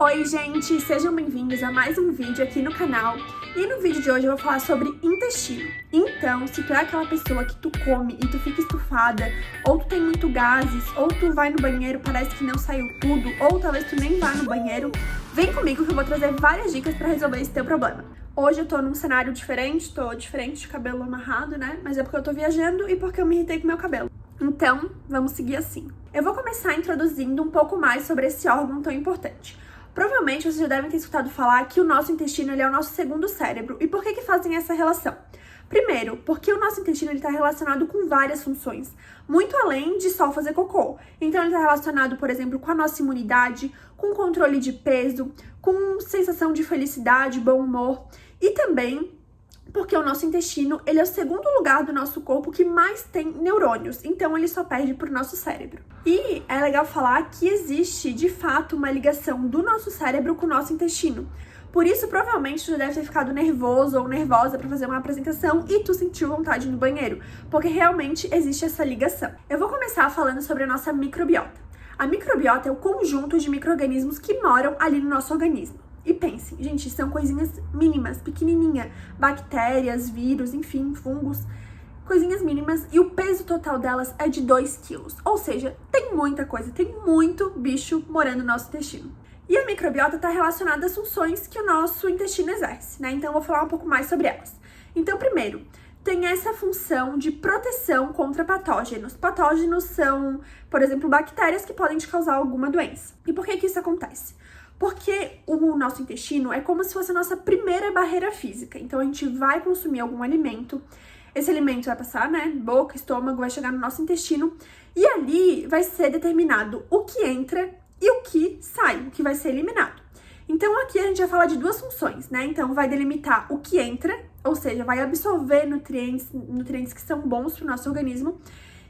Oi gente, sejam bem-vindos a mais um vídeo aqui no canal. E no vídeo de hoje eu vou falar sobre intestino. Então, se tu é aquela pessoa que tu come e tu fica estufada, ou tu tem muito gases, ou tu vai no banheiro, parece que não saiu tudo, ou talvez tu nem vá no banheiro, vem comigo que eu vou trazer várias dicas pra resolver esse teu problema. Hoje eu tô num cenário diferente, tô diferente de cabelo amarrado, né? Mas é porque eu tô viajando e porque eu me irritei com meu cabelo. Então, vamos seguir assim. Eu vou começar introduzindo um pouco mais sobre esse órgão tão importante. Provavelmente vocês já devem ter escutado falar que o nosso intestino ele é o nosso segundo cérebro. E por que fazem essa relação? Primeiro, porque o nosso intestino está relacionado com várias funções, muito além de só fazer cocô. Então ele está relacionado, por exemplo, com a nossa imunidade, com controle de peso, com sensação de felicidade, bom humor e também porque o nosso intestino ele é o segundo lugar do nosso corpo que mais tem neurônios, então ele só perde pro nosso cérebro. E é legal falar que existe, de fato, uma ligação do nosso cérebro com o nosso intestino. Por isso, provavelmente, tu já deve ter ficado nervoso ou nervosa para fazer uma apresentação e tu sentiu vontade no banheiro, porque realmente existe essa ligação. Eu vou começar falando sobre a nossa microbiota. A microbiota é o conjunto de micro-organismos que moram ali no nosso organismo. E pense, gente, são coisinhas mínimas, pequenininha, bactérias, vírus, enfim, fungos, coisinhas mínimas, e o peso total delas é de 2 quilos. Ou seja, tem muita coisa, tem muito bicho morando no nosso intestino. E a microbiota está relacionada às funções que o nosso intestino exerce, né? Então eu vou falar um pouco mais sobre elas. Então, primeiro, tem essa função de proteção contra patógenos. Patógenos são, por exemplo, bactérias que podem te causar alguma doença. E por que isso acontece? Porque o nosso intestino é como se fosse a nossa primeira barreira física. Então, a gente vai consumir algum alimento, esse alimento vai passar, né, boca, estômago, vai chegar no nosso intestino, e ali vai ser determinado o que entra e o que sai, o que vai ser eliminado. Então, aqui a gente vai falar de duas funções, né? Então, vai delimitar o que entra, ou seja, vai absorver nutrientes que são bons para o nosso organismo,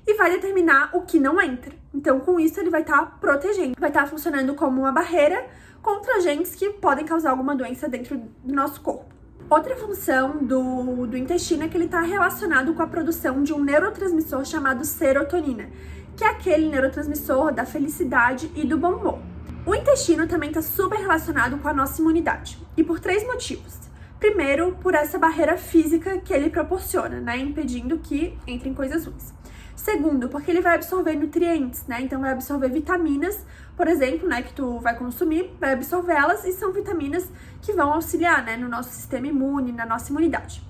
e vai determinar o que não entra. Então, com isso, ele vai estar protegendo, vai estar funcionando como uma barreira contra agentes que podem causar alguma doença dentro do nosso corpo. Outra função do intestino é que ele está relacionado com a produção de um neurotransmissor chamado serotonina, que é aquele neurotransmissor da felicidade e do bom humor. O intestino também está super relacionado com a nossa imunidade, e por 3 motivos. Primeiro, por essa barreira física que ele proporciona, né, impedindo que entrem coisas ruins. Segundo, porque ele vai absorver nutrientes, né? Então vai absorver vitaminas, por exemplo, né, que tu vai consumir, vai absorver elas e são vitaminas que vão auxiliar, né, no nosso sistema imune, na nossa imunidade.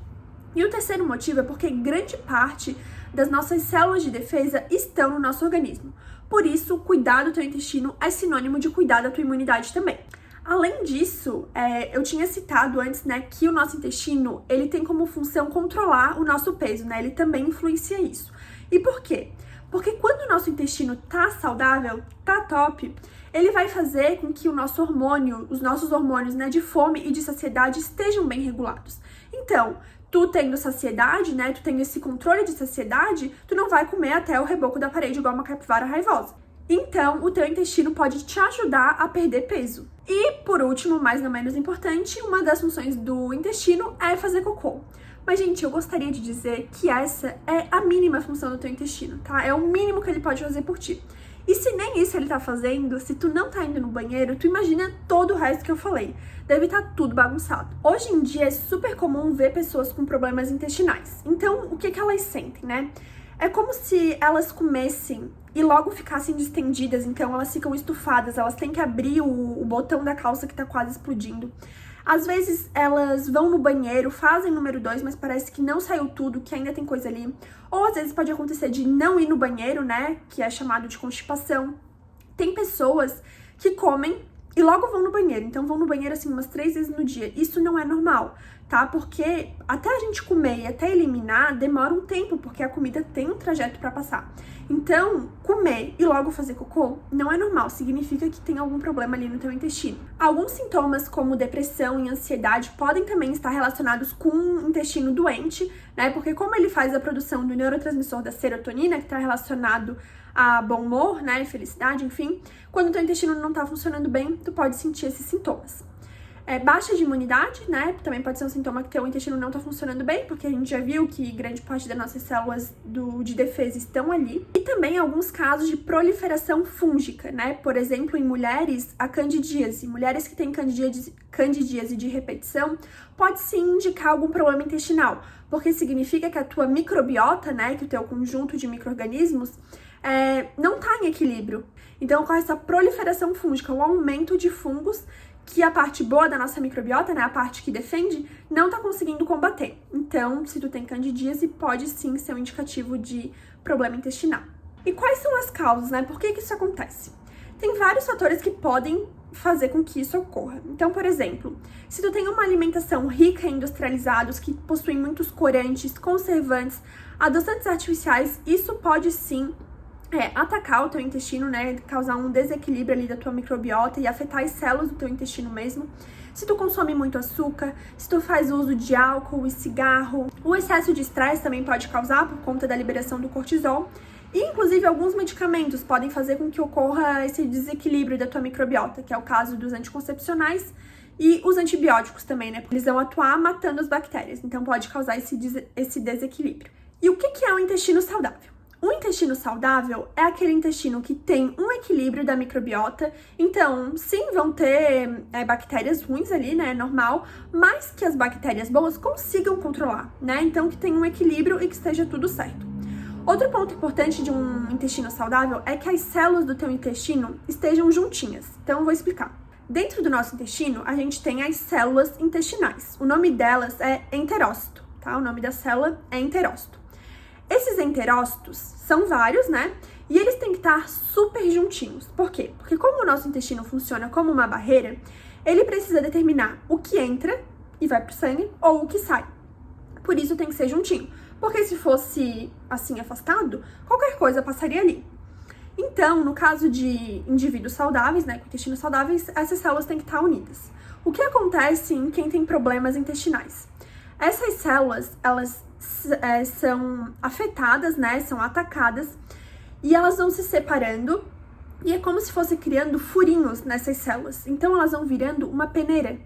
E o terceiro motivo é porque grande parte das nossas células de defesa estão no nosso organismo. Por isso, cuidar do teu intestino é sinônimo de cuidar da tua imunidade também. Além disso, eu tinha citado antes, né, que o nosso intestino, ele tem como função controlar o nosso peso, né? Ele também influencia isso. E por quê? Porque quando o nosso intestino tá saudável, tá top, ele vai fazer com que o nosso hormônio, os nossos hormônios, né, de fome e de saciedade estejam bem regulados. Então, tu tendo saciedade, né, tu tendo esse controle de saciedade, tu não vai comer até o reboco da parede igual uma capivara raivosa. Então, o teu intestino pode te ajudar a perder peso. E, por último, mas não menos importante, uma das funções do intestino é fazer cocô. Mas, gente, eu gostaria de dizer que essa é a mínima função do teu intestino, tá? É o mínimo que ele pode fazer por ti. E se nem isso ele tá fazendo, se tu não tá indo no banheiro, tu imagina todo o resto que eu falei. Deve estar tudo bagunçado. Hoje em dia é super comum ver pessoas com problemas intestinais. Então, o que elas sentem, né? É como se elas comessem e logo ficassem distendidas, então elas ficam estufadas, elas têm que abrir o botão da calça que tá quase explodindo. Às vezes elas vão no banheiro, fazem número 2, mas parece que não saiu tudo, que ainda tem coisa ali. Ou às vezes pode acontecer de não ir no banheiro, né, que é chamado de constipação. Tem pessoas que comem e logo vão no banheiro, então vão no banheiro assim umas 3 vezes no dia. Isso não é normal, tá? Porque até a gente comer e até eliminar demora um tempo, porque a comida tem um trajeto pra passar. Então, comer e logo fazer cocô não é normal, significa que tem algum problema ali no teu intestino. Alguns sintomas como depressão e ansiedade podem também estar relacionados com o intestino doente, né? Porque como ele faz a produção do neurotransmissor da serotonina, que está relacionado a bom humor, né, felicidade, enfim, quando o teu intestino não tá funcionando bem, tu pode sentir esses sintomas. Baixa de imunidade, né? Também pode ser um sintoma que teu intestino não tá funcionando bem, porque a gente já viu que grande parte das nossas células de defesa estão ali. E também alguns casos de proliferação fúngica, né? Por exemplo, em mulheres, a candidíase. Mulheres que têm candidíase de repetição pode sim indicar algum problema intestinal, porque significa que a tua microbiota, né? Que o teu conjunto de micro-organismos não tá em equilíbrio. Então, ocorre essa proliferação fúngica, o aumento de fungos que a parte boa da nossa microbiota, né, a parte que defende, não tá conseguindo combater. Então, se tu tem candidíase, pode sim ser um indicativo de problema intestinal. E quais são as causas, né? Por que isso acontece? Tem vários fatores que podem fazer com que isso ocorra. Então, por exemplo, se tu tem uma alimentação rica em industrializados que possuem muitos corantes, conservantes, adoçantes artificiais, isso pode sim atacar o teu intestino, né, causar um desequilíbrio ali da tua microbiota e afetar as células do teu intestino mesmo. Se tu consome muito açúcar, se tu faz uso de álcool e cigarro, o excesso de estresse também pode causar por conta da liberação do cortisol. E, inclusive, alguns medicamentos podem fazer com que ocorra esse desequilíbrio da tua microbiota, que é o caso dos anticoncepcionais e os antibióticos também, né? Eles vão atuar matando as bactérias, então pode causar esse desequilíbrio. E o que é um intestino saudável? O intestino saudável é aquele intestino que tem um equilíbrio da microbiota. Então, sim, vão ter bactérias ruins ali, né, normal, mas que as bactérias boas consigam controlar, né? Então, que tem um equilíbrio e que esteja tudo certo. Outro ponto importante de um intestino saudável é que as células do teu intestino estejam juntinhas. Então, eu vou explicar. Dentro do nosso intestino, a gente tem as células intestinais. O nome delas é enterócito, tá? O nome da célula é enterócito. Esses enterócitos são vários, né? E eles têm que estar super juntinhos. Por quê? Porque como o nosso intestino funciona como uma barreira, ele precisa determinar o que entra e vai pro sangue ou o que sai. Por isso tem que ser juntinho. Porque se fosse assim afastado, qualquer coisa passaria ali. Então, no caso de indivíduos saudáveis, né, com intestinos saudáveis, essas células têm que estar unidas. O que acontece em quem tem problemas intestinais? Essas células, elas são afetadas, né, são atacadas e elas vão se separando e é como se fosse criando furinhos nessas células. Então elas vão virando uma peneira.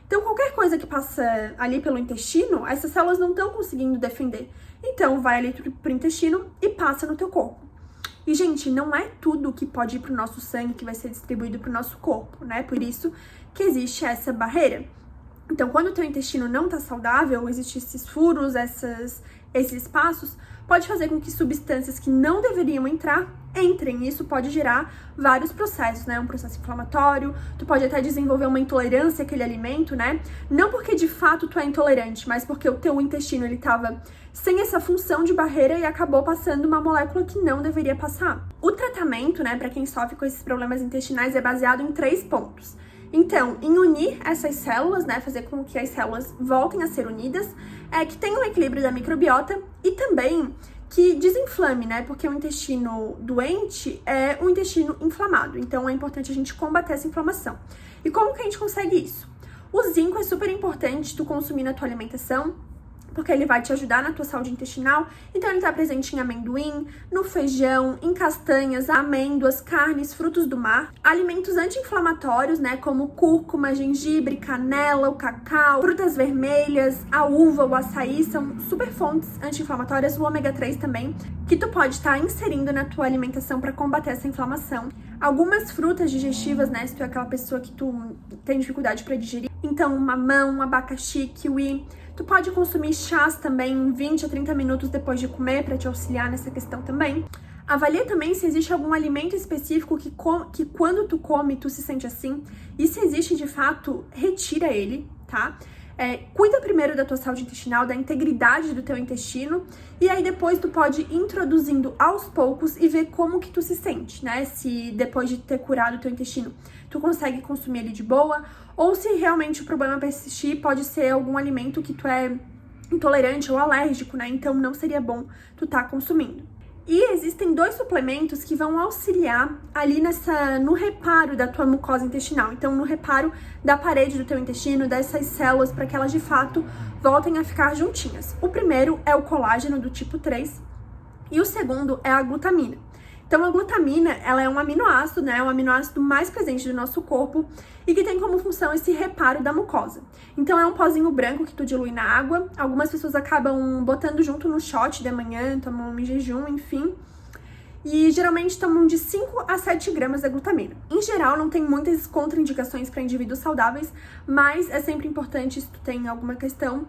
Então qualquer coisa que passa ali pelo intestino, essas células não estão conseguindo defender. Então vai ali pro intestino e passa no teu corpo. E gente, não é tudo que pode ir pro nosso sangue que vai ser distribuído pro nosso corpo, né? Por isso que existe essa barreira. Então, quando o teu intestino não tá saudável, existem esses furos, esses espaços, pode fazer com que substâncias que não deveriam entrar, entrem. Isso pode gerar vários processos, né? Um processo inflamatório, tu pode até desenvolver uma intolerância àquele alimento, né? Não porque de fato tu é intolerante, mas porque o teu intestino, ele tava sem essa função de barreira e acabou passando uma molécula que não deveria passar. O tratamento, né, para quem sofre com esses problemas intestinais é baseado em 3 pontos. Então, em unir essas células, né, fazer com que as células voltem a ser unidas, que tenha um equilíbrio da microbiota e também que desinflame, né, porque o intestino doente é um intestino inflamado, então é importante a gente combater essa inflamação. E como que a gente consegue isso? O zinco é super importante tu consumir na tua alimentação, porque ele vai te ajudar na tua saúde intestinal. Então ele está presente em amendoim, no feijão, em castanhas, amêndoas, carnes, frutos do mar. Alimentos anti-inflamatórios, né, como cúrcuma, gengibre, canela, o cacau, frutas vermelhas, a uva, o açaí, são super fontes anti-inflamatórias, o ômega 3 também, que tu pode estar inserindo na tua alimentação para combater essa inflamação. Algumas frutas digestivas, né, se tu é aquela pessoa que tu tem dificuldade para digerir, então mamão, abacaxi, kiwi. Tu pode consumir chás também 20 a 30 minutos depois de comer para te auxiliar nessa questão também. Avalia também se existe algum alimento específico que quando tu come, tu se sente assim. E se existe de fato, retira ele, tá? Cuida primeiro da tua saúde intestinal, da integridade do teu intestino. E aí depois tu pode ir introduzindo aos poucos e ver como que tu se sente, né? Se depois de ter curado o teu intestino, tu consegue consumir ele de boa. Ou se realmente o problema persistir, pode ser algum alimento que tu é intolerante ou alérgico, né? Então não seria bom tu tá consumindo. E existem 2 suplementos que vão auxiliar ali no reparo da tua mucosa intestinal. Então, no reparo da parede do teu intestino, dessas células, para que elas de fato voltem a ficar juntinhas. O primeiro é o colágeno do tipo 3 e o segundo é a glutamina. Então, a glutamina, ela é um aminoácido, né? É um aminoácido mais presente do nosso corpo e que tem como função esse reparo da mucosa. Então, é um pozinho branco que tu dilui na água. Algumas pessoas acabam botando junto no shot de manhã, tomam em jejum, enfim. E geralmente tomam de 5 a 7 gramas da glutamina. Em geral, não tem muitas contraindicações para indivíduos saudáveis, mas é sempre importante, se tu tem alguma questão,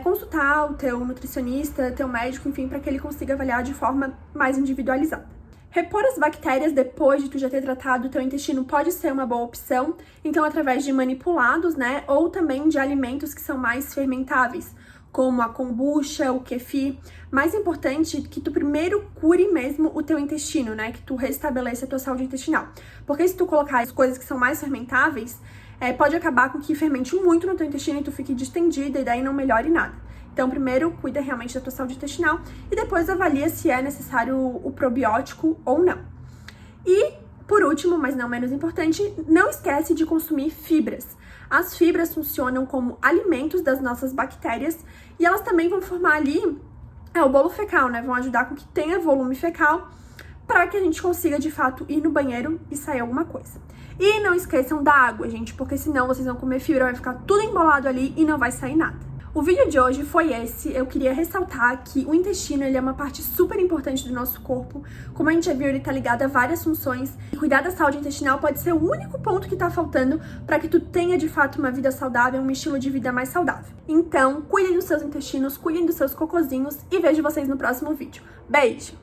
consultar o teu nutricionista, teu médico, enfim, para que ele consiga avaliar de forma mais individualizada. Repor as bactérias depois de tu já ter tratado o teu intestino pode ser uma boa opção, então através de manipulados, né, ou também de alimentos que são mais fermentáveis, como a kombucha, o kefir. Mais importante que tu primeiro cure mesmo o teu intestino, né, que tu restabeleça a tua saúde intestinal. Porque se tu colocar as coisas que são mais fermentáveis, pode acabar com que fermente muito no teu intestino e tu fique distendida e daí não melhore nada. Então, primeiro, cuida realmente da tua saúde intestinal e depois avalia se é necessário o probiótico ou não. E, por último, mas não menos importante, não esquece de consumir fibras. As fibras funcionam como alimentos das nossas bactérias e elas também vão formar ali o bolo fecal, né? Vão ajudar com que tenha volume fecal para que a gente consiga, de fato, ir no banheiro e sair alguma coisa. E não esqueçam da água, gente, porque senão vocês vão comer fibra, vai ficar tudo embolado ali e não vai sair nada. O vídeo de hoje foi esse. Eu queria ressaltar que o intestino, ele é uma parte super importante do nosso corpo. Como a gente já viu, ele tá ligado a várias funções. E cuidar da saúde intestinal pode ser o único ponto que tá faltando para que tu tenha, de fato, uma vida saudável, um estilo de vida mais saudável. Então, cuidem dos seus intestinos, cuidem dos seus cocozinhos e vejo vocês no próximo vídeo. Beijo!